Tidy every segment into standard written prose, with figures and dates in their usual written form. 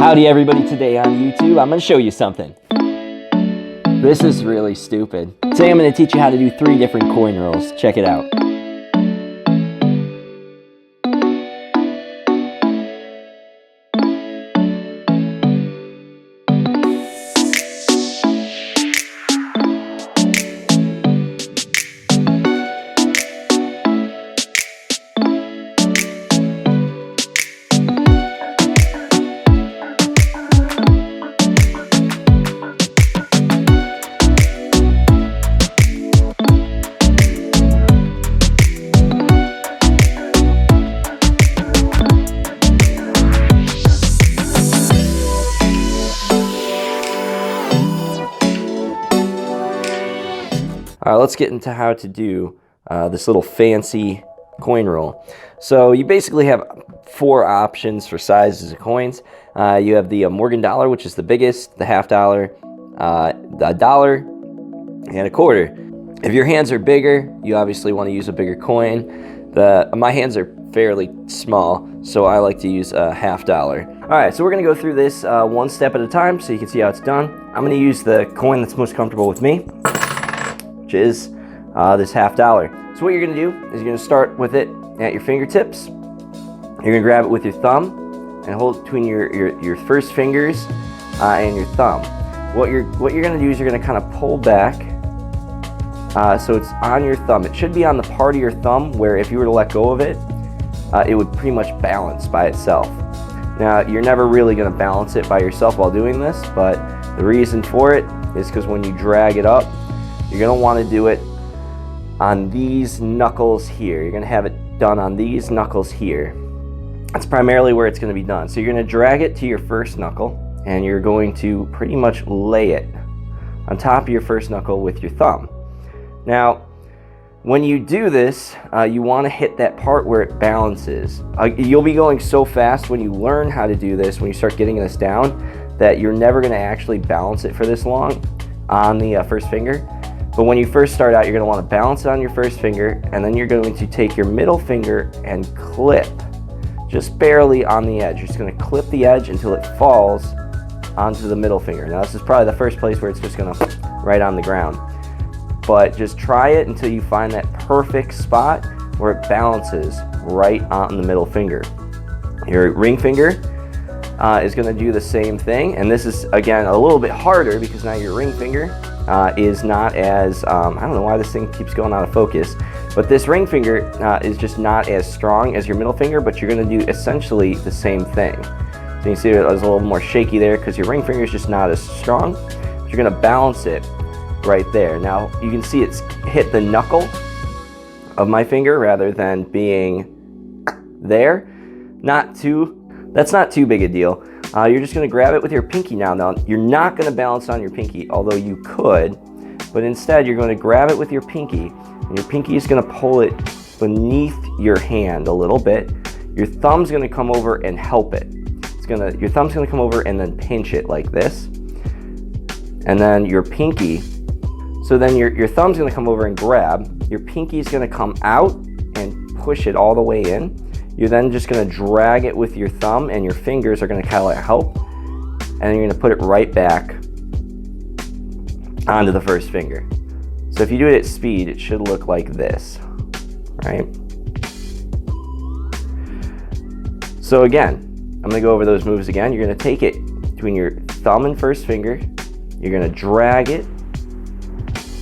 Howdy everybody, today on YouTube I'm going to show you something. This is really stupid. Today I'm going to teach you how to do 3 different coin rolls. Check it out. All right, let's get into how to do this little fancy coin roll. So you basically have 4 options for sizes of coins. You have the Morgan dollar, which is the biggest, the half dollar, the dollar, and a quarter. If your hands are bigger, you obviously want to use a bigger coin. My hands are fairly small, so I like to use a half dollar. All right, so we're going to go through this one step at a time so you can see how it's done. I'm going to use the coin that's most comfortable with me, which is this half dollar. So what you're going to do is you're going to start with it at your fingertips. You're going to grab it with your thumb and hold it between your first fingers and your thumb. What you're going to do is you're going to kind of pull back so it's on your thumb. It should be on the part of your thumb where if you were to let go of it, it would pretty much balance by itself. Now, you're never really going to balance it by yourself while doing this, but the reason for it is because when you drag it up, you're going to want to do it on these knuckles here. You're going to have it done on these knuckles here. That's primarily where it's going to be done. So you're going to drag it to your first knuckle, and you're going to pretty much lay it on top of your first knuckle with your thumb. Now, when you do this, you want to hit that part where it balances. You'll be going so fast when you learn how to do this, when you start getting this down, that you're never going to actually balance it for this long on the first finger. But when you first start out, you're going to want to balance it on your first finger, and then you're going to take your middle finger and clip just barely on the edge. You're just going to clip the edge until it falls onto the middle finger. Now, this is probably the first place where it's just going to right on the ground. But just try it until you find that perfect spot where it balances right on the middle finger. Your ring finger is going to do the same thing, and this is, again, a little bit harder because now your ring finger is not as, I don't know why this thing keeps going out of focus, but this ring finger is just not as strong as your middle finger, but you're going to do essentially the same thing. So you can see it was a little more shaky there because your ring finger is just not as strong, but you're going to balance it right there. Now you can see it's hit the knuckle of my finger rather than being there. That's not too big a deal. You're just going to grab it with your pinky now. Now, you're not going to balance on your pinky, although you could, but instead you're going to grab it with your pinky, and your pinky is going to pull it beneath your hand a little bit. Your thumb's going to come over and help it. Your thumb's going to come over and then pinch it like this, and then your pinky. So then your thumb's going to come over and grab. Your pinky is going to come out and push it all the way in. You're then just going to drag it with your thumb, and your fingers are going to kind of like help, and you're going to put it right back onto the first finger. So if you do it at speed, it should look like this, right? So again, I'm going to go over those moves again. You're going to take it between your thumb and first finger. You're going to drag it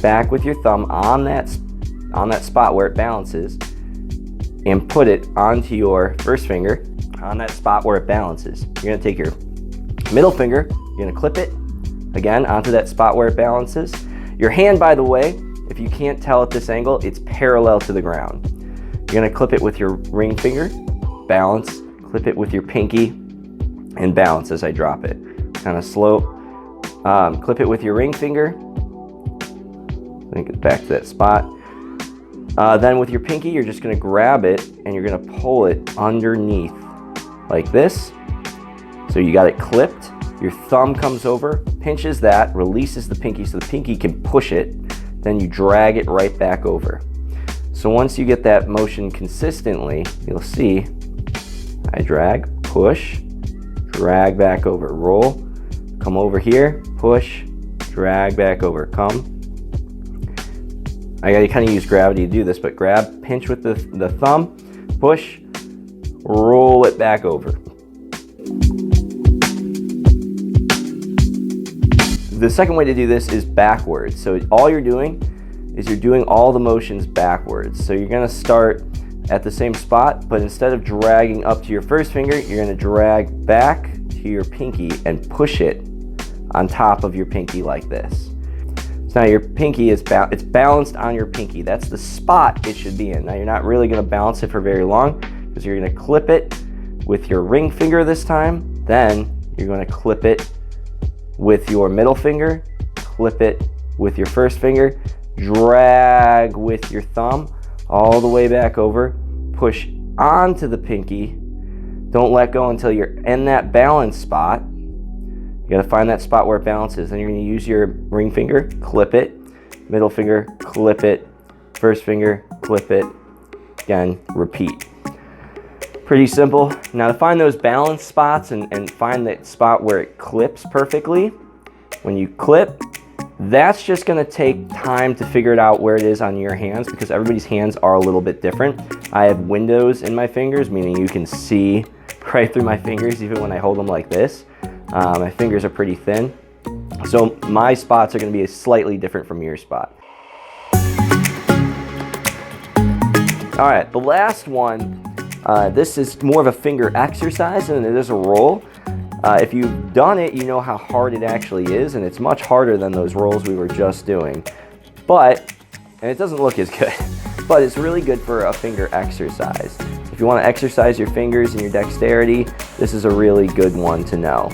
back with your thumb on that spot where it balances, and put it onto your first finger on that spot where it balances. You're going to take your middle finger, you're going to clip it again onto that spot where it balances. Your hand, by the way, if you can't tell at this angle, it's parallel to the ground. You're going to clip it with your ring finger, balance, clip it with your pinky, and balance as I drop it. Kind of slow. Clip it with your ring finger. Let me get back to that spot. Then with your pinky, you're just going to grab it and you're going to pull it underneath like this. So you got it clipped. Your thumb comes over, pinches that, releases the pinky so the pinky can push it. Then you drag it right back over. So once you get that motion consistently, you'll see I drag, push, drag back over, roll, come over here, push, drag back over, come. I gotta kind of use gravity to do this, but grab, pinch with the thumb, push, roll it back over. The second way to do this is backwards. So all you're doing is you're doing all the motions backwards. So you're gonna start at the same spot, but instead of dragging up to your first finger, you're gonna drag back to your pinky and push it on top of your pinky like this. So now your pinky is it's balanced on your pinky. That's the spot it should be in. Now you're not really gonna balance it for very long because you're gonna clip it with your ring finger this time. Then you're gonna clip it with your middle finger, clip it with your first finger, drag with your thumb all the way back over, push onto the pinky. Don't let go until you're in that balance spot. You gotta find that spot where it balances. Then you're gonna use your ring finger, clip it, middle finger, clip it, first finger, clip it, again, repeat. Pretty simple. Now to find those balance spots and find that spot where it clips perfectly, when you clip, that's just gonna take time to figure it out where it is on your hands because everybody's hands are a little bit different. I have windows in my fingers, meaning you can see right through my fingers even when I hold them like this. My fingers are pretty thin. So my spots are gonna be slightly different from your spot. All right, the last one, this is more of a finger exercise and it is a roll. If you've done it, you know how hard it actually is, and it's much harder than those rolls we were just doing. And it doesn't look as good, but it's really good for a finger exercise. If you want to exercise your fingers and your dexterity, this is a really good one to know.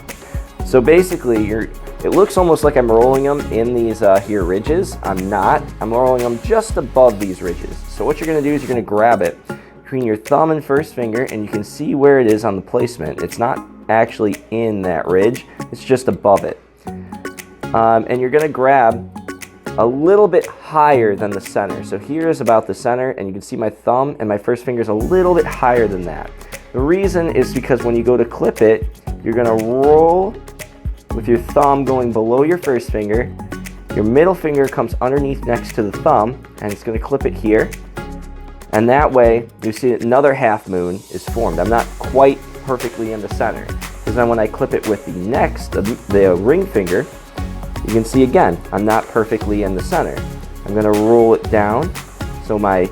So basically, it looks almost like I'm rolling them in these here ridges. I'm not. I'm rolling them just above these ridges. So what you're going to do is you're going to grab it between your thumb and first finger, and you can see where it is on the placement. It's not actually in that ridge, it's just above it. And you're gonna grab a little bit higher than the center. So here is about the center, and you can see my thumb and my first finger is a little bit higher than that. The reason is because when you go to clip it, you're gonna roll with your thumb going below your first finger. Your middle finger comes underneath next to the thumb, and it's gonna clip it here. And that way, you see another half moon is formed. I'm not quite perfectly in the center, because then when I clip it with the ring finger, you can see again, I'm not perfectly in the center. I'm gonna roll it down, so my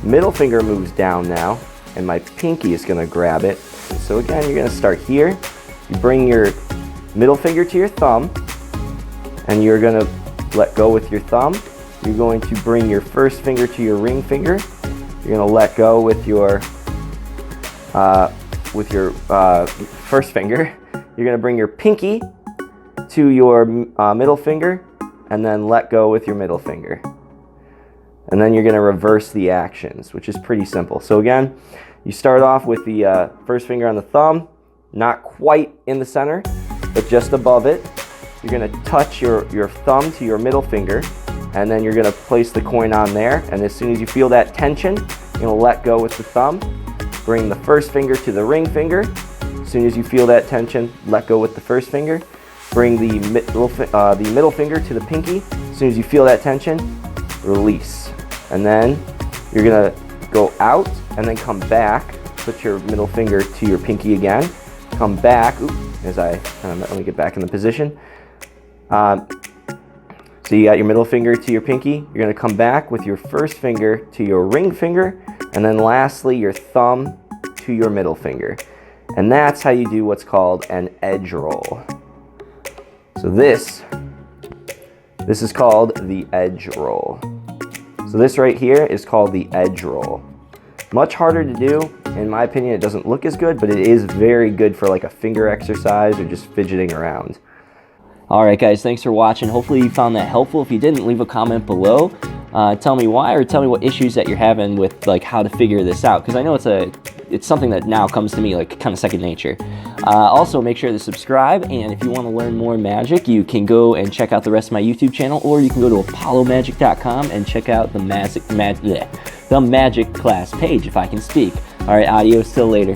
middle finger moves down now, and my pinky is gonna grab it. And so again, you're gonna start here, you bring your middle finger to your thumb, and you're gonna let go with your thumb. You're going to bring your first finger to your ring finger. You're gonna let go with your first finger. You're gonna bring your pinky to your middle finger and then let go with your middle finger. And then you're gonna reverse the actions, which is pretty simple. So again, you start off with the first finger on the thumb, not quite in the center, but just above it. You're gonna touch your thumb to your middle finger, and then you're gonna place the coin on there. And as soon as you feel that tension, you're gonna let go with the thumb. Bring the first finger to the ring finger. As soon as you feel that tension, let go with the first finger. Bring the middle finger to the pinky. As soon as you feel that tension, release. And then you're gonna go out and then come back. Put your middle finger to your pinky again. Come back. Let me get back in the position. So you got your middle finger to your pinky. You're gonna come back with your first finger to your ring finger, and then lastly your thumb to your middle finger. And that's how you do what's called an edge roll. So this is called the edge roll. So this right here is called the edge roll. Much harder to do. In my opinion, it doesn't look as good, but it is very good for like a finger exercise or just fidgeting around. All right, guys, thanks for watching. Hopefully you found that helpful. If you didn't, leave a comment below. Tell me why, or tell me what issues that you're having with like how to figure this out, because I know it's something that now comes to me like kind of second nature. Also, make sure to subscribe, and if you want to learn more magic, you can go and check out the rest of my YouTube channel, or you can go to apollomagic.com and check out the magic class page, if I can speak. All right, adios till later.